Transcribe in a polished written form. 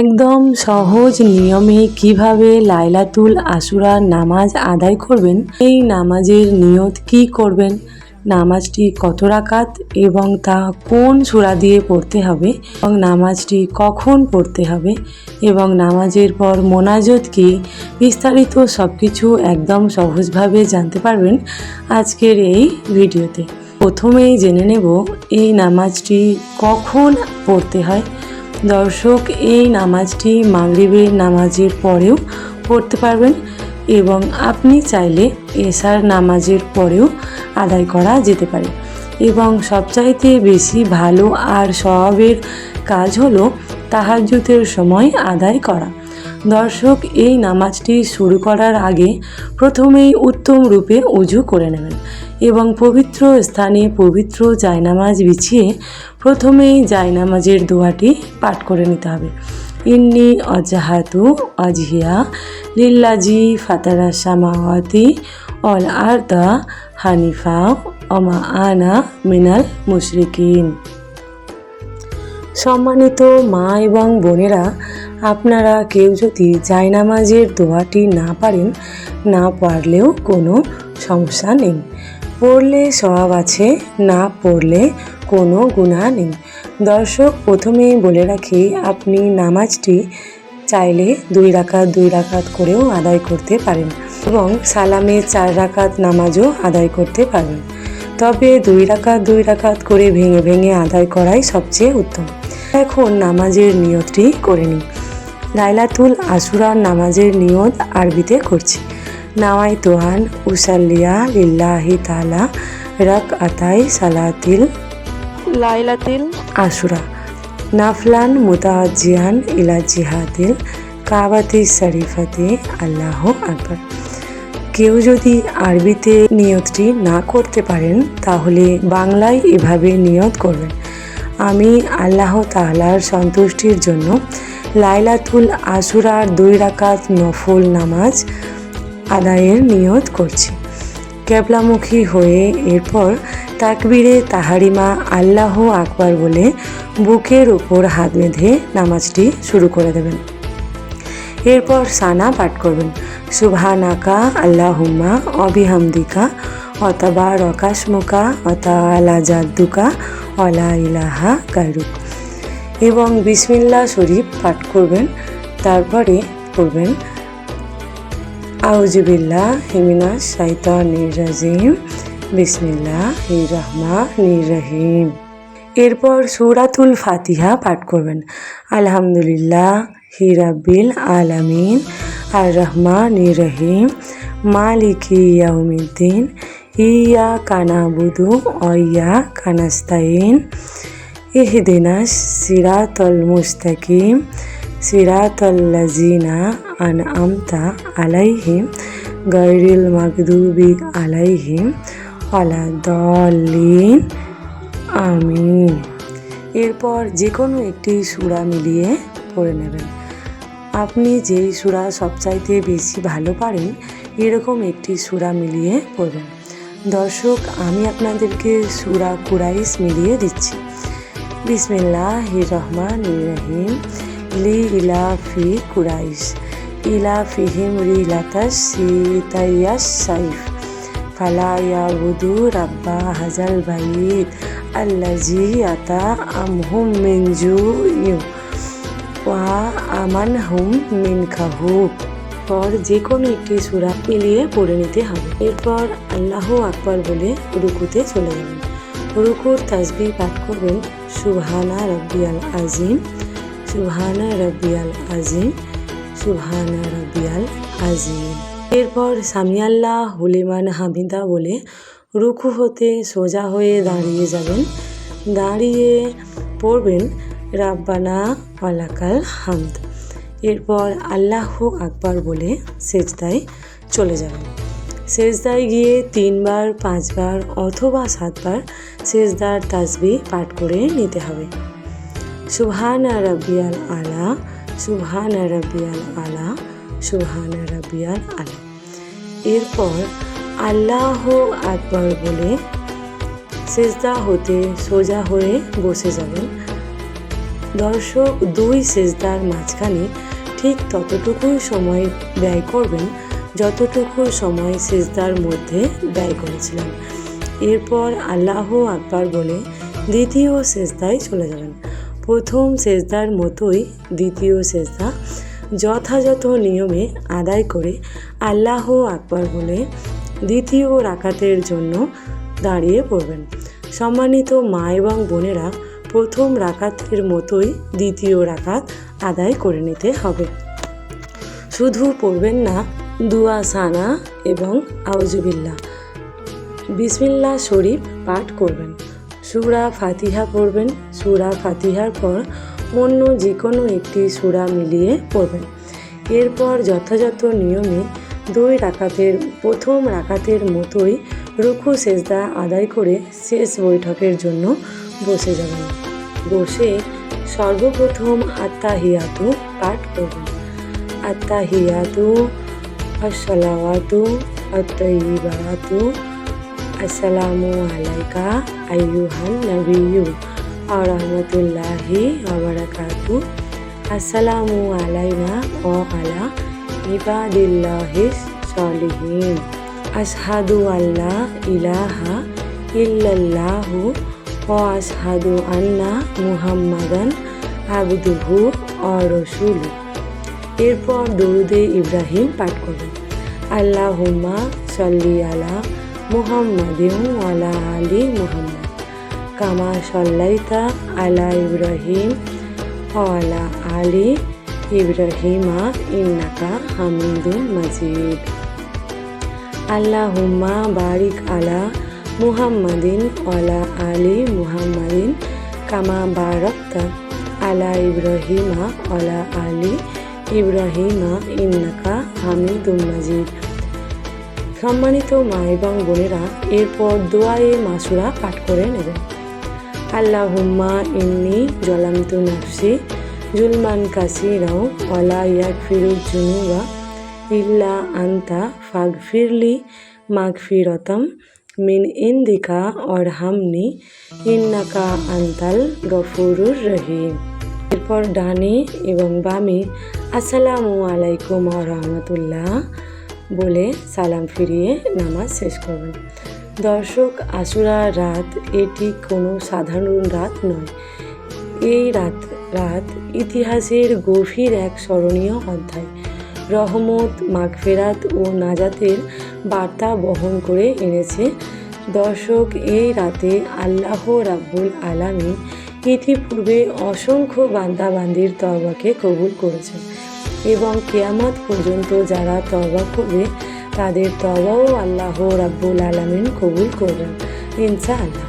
একদম সহজ নিয়মে কিভাবে লাইলাতুল আশুরার নামাজ আদায় করবেন, এই নামাজের নিয়ত কি করবেন, নামাজটি কত রাকাত এবং তা কোন সূরা দিয়ে পড়তে হবে এবং নামাজটি কখন পড়তে হবে এবং নামাজের পর মোনাজাত কি, বিস্তারিত সব কিছু একদম সহজভাবে জানতে পারবেন আজকের এই ভিডিওতে। প্রথমেই জেনে নেব এই নামাজটি কখন পড়তে হয়। দর্শক, এই নামাজটি মাগরিবের নামাজের পরেও পড়তে পারবেন এবং আপনি চাইলে এশার নামাজের পরেও আদায় করা যেতে পারে এবং সবচাইতে বেশি ভালো আর সওয়াবের কাজ হলো তাহাজ্জুদের সময় আদায় করা। দর্শক, এই নামাজটি শুরু করার আগে প্রথমেই উত্তম রূপে উজু করে নেবেন এবং পবিত্র স্থানে পবিত্র জায়নামাজ বিছিয়ে প্রথমেই জায়নামাজের দোয়াটি পাঠ করে নিতে হবে। ইন্নি অজাহাতু অজহিয়া লিল্লাজি ফাতারা সামাওয়াতি অল আরদা হানিফা অমা আনা মিনাল মুশরিকিন। সম্মানিত মা এবং বোনেরা, আপনারা কেউ যদি জায়নামাজের দোয়াটি না পারেন, না পারলেও কোনো সমস্যা নেই। পড়লে সওয়াব আছে, না পড়লে কোনো গুনাহ নেই। দর্শক, প্রথমেই বলে রাখি, আপনি নামাজটি চাইলে 2 রাকাত করেও আদায় করতে পারেন এবং সালামে 4 রাকাত নামাজও আদায় করতে পারবেন। তবে 2 রাকাত করে ভেঙে ভেঙে আদায় করাই সবচেয়ে উত্তম। এখন নামাজের নিয়তটি করে নিই। লাইলাতুল আশুরার নামাজের নিয়ত আরবিতে করছি। নাওয়াইতু আন উসাল্লিয়া লিল্লাহি তাআলা রাকআতাই সালাতিল লাইলাতিল আশুরা নাফলান মুতাওয়াজ্জিহান ইলা জিহাদিল কাবাতি শরীফাতে আল্লাহু আকবার। কেউ যদি আরবিতে নিয়তটি না করতে পারেন তাহলে বাংলায় এভাবে নিয়ত করবেন: আমি আল্লাহ তাআলার সন্তুষ্টির জন্য লাইলাতুল আশুরার 2 রাকাত নফল নামাজ আদায়ের নিয়ত করছি। কেবলামুখী হয়ে এরপর তাকবীরে তাহারিমা আল্লাহু আকবার বলে বুকের উপর হাত বেঁধে নামাজটি শুরু করে দেবেন। এরপর সানা পাঠ করবেন: সুবহানাকা আল্লাহুম্মা অবিহামদিকা অতাবারাকা ইসমুকা ওয়াতাআলা জাদ্দুকা ওয়ালা ইলাহা গায়রুক এবং বিসমিল্লাহ শরীফ পাঠ করবেন। তারপরে পড়বেন আউযু বিল্লাহি মিনাশ শাইতানির রাজিম বিসমিল্লাহির রহমানির রহিম। এরপর সূরাতুল ফাতিহা পাঠ করবেন। আলহামদুলিল্লাহি রাব্বিল আলামিন আর রহমানির রহিম মালিকি ইয়াউমিদ্দিন ইয়াকা না'বুদু ওয়া ইয়াকা নাস্তাইন ইহদিনাস সিরাতাল মুস্তাকিম সিরাতাল্লাযিনা আন'আমতা আলাইহিম গায়রিল মাগদুবি আলাইহিম ওয়ালাদ-দাল্লিন আমিন। এরপর যে কোনো একটি সূরা মিলিয়ে পড়ে নেবেন। আপনি যেই সূরা সবচাইতে বেশি ভালো পারেন এরকম একটি সূরা মিলিয়ে পড়বেন। দর্শক, আমি আপনাদেরকে সূরা কুরাইশ মিলিয়ে দিচ্ছি। বিসমিল্লাহির রহমানির রহিম লিইলাফি কুরাইশ ইলাফিহিম রিলাতাশ শিতাইয়াশ সাইফ ফালা ইয়াবুদু রাব্বা হাযাল বাইত আল্লাযী আত'আমহুম মিন জু'ইন ওয়া আমানহুম মিন খাউফ। পর যে কোনো একটি সূরা মিলিয়ে পড়ে নিতে হবে। এরপর আল্লাহু আকবার বলে রুকুতে চলে যাবেন। রুকুর তাসবিহ পাঠ করবেন: সুবহানা রাব্বিয়াল আযীম সুবহানা রাব্বিয়াল আযীম সুবহানা রাব্বিয়াল আযীম। এরপর সামি আল্লাহু লিমান হামিদা বলে রুকু হতে সোজা হয়ে দাঁড়িয়ে যাবেন। দাঁড়িয়ে পড়বেন রাব্বানা ওয়ালাকাল হামদ। এরপর আল্লাহু আকবার বলে সেজদায় চলে যাবেন। সেজদায় গিয়ে 3 বার 5 বার অথবা 7 বার সেজদার তাসবিহ পাঠ করে নিতে হবে: সুবহানা রাব্বিয়াল আলা সুবহানা রাব্বিয়াল আলা সুবহানা রাব্বিয়াল আলা। এরপর আল্লাহু আকবার বলে সেজদা হতে সোজা হয়ে বসে যাবেন। দর্শক, দুই সেজদার মাঝখানে ঠিক ততটুকুই সময় ব্যয় করবেন যতটুকু সময় সেজদার মধ্যে ব্যয় করেছিলেন। এরপর আল্লাহ আকবার বলে দ্বিতীয় সেজদায় চলে যাবেন। প্রথম সেজদার মতোই দ্বিতীয় সেজদা যথাযথ নিয়মে আদায় করে আল্লাহ আকবার বলে দ্বিতীয় রাকাতের জন্য দাঁড়িয়ে পড়বেন। সম্মানিত মা এবং বোনেরা, প্রথম রাকাতের মতোই দ্বিতীয় রাকাত আদায় করে নিতে হবে। শুধু পড়বেন না, দুয়া সানা এবং আউজুবিল্লাহ, বিসমিল্লাহ শরীফ পাঠ করবেন। সূরা ফাতিহা পড়বেন। সূরা ফাতিহার পর অন্য যে কোনো একটি সূরা মিলিয়ে পড়বেন। এরপর যথাযথ নিয়মে দুই রাকাতের প্রথম রাকাতের মতোই রুকু সেজদা আদায় করে শেষ বৈঠকের জন্য বসে যাবেন। বসে সর্বপ্রথম আত্তাহিয়াতু পাঠ করবেন। আত্তাহিয়াতু আসসালাওয়াতু আত-তাইয়্যিবাতু আসসালামু আলাইকা আইয়ুহান নাবিয়্যু ওয়া রাহমাতুল্লাহি ওয়া বারাকাতুহু আসসালামু আলাইনা ওয়া আলা ইবাদিল্লাহিস সালিহিন আশহাদু আল্লা ইলাহা ইল্লাল্লাহু ওয়া আশহাদু আন্না মুহাম্মাদান আবদুহু ওয়া রাসূলুহু। এরপর দরুদে ইব্রাহিম পাঠ করবেন। আল্লাহুম্মা সাল্লি আলা মুহাম্মাদিন ওয়া আলা আলি মুহাম্মাদ কামা সাল্লাইতা আলা ইব্রাহিম ওয়া আলা আলি ইব্রাহিমা ইন্নাকা হামিদুম মাজিদ। আল্লাহুম্মা বারিক আলা মুহাম্মাদিন ওয়া আলা আলি মুহাম্মাদিন কামা বারাকতা আলা ইব্রাহিমা ওয়া আলা আলি ইব্রাহিমা ইন্নাকা হামিদুম মাজিদ। সম্মানিত মা এবং বোনেরা, এরপর দোয়ায়ে মাসুরা পাঠ করে নেবেন। আল্লাহুম্মা ইন্নী যালামতু নাফসি জুলমান কাসীরা ওয়া লা ইয়াগফিরুয যুনুবা ইল্লা আনতা ফাগফিরলি মাগফিরাতাম মিন ইনদিকা ওয়ারহামনি ইন্নাকা আনতাল গফুরুর রহিম। এরপর ডানে এবং বামে আসসালামু আলাইকুম ওয়া রাহমাতুল্লাহ বলে সালাম ফিরিয়ে নামাজ শেষ করবেন। দর্শক, আশুরার রাত এটি কোনো সাধারণ রাত নয়। এই রাত ইতিহাসের গভীর এক স্মরণীয় অধ্যায়। রহমত, মাগফিরাত ও নাজাতের বার্তা বহন করে এনেছে। দর্শক, এই রাতে আল্লাহ রাব্বুল আলামিন ইতিপূর্বে অসংখ্য বান্দাবান্দির তওবাকে কবুল করেছেন এবং কিয়ামত পর্যন্ত যারা তওবা করবে তাদের তওবাও আল্লাহ রাব্বুল আলামিন কবুল করবেন ইনশাআল্লাহ।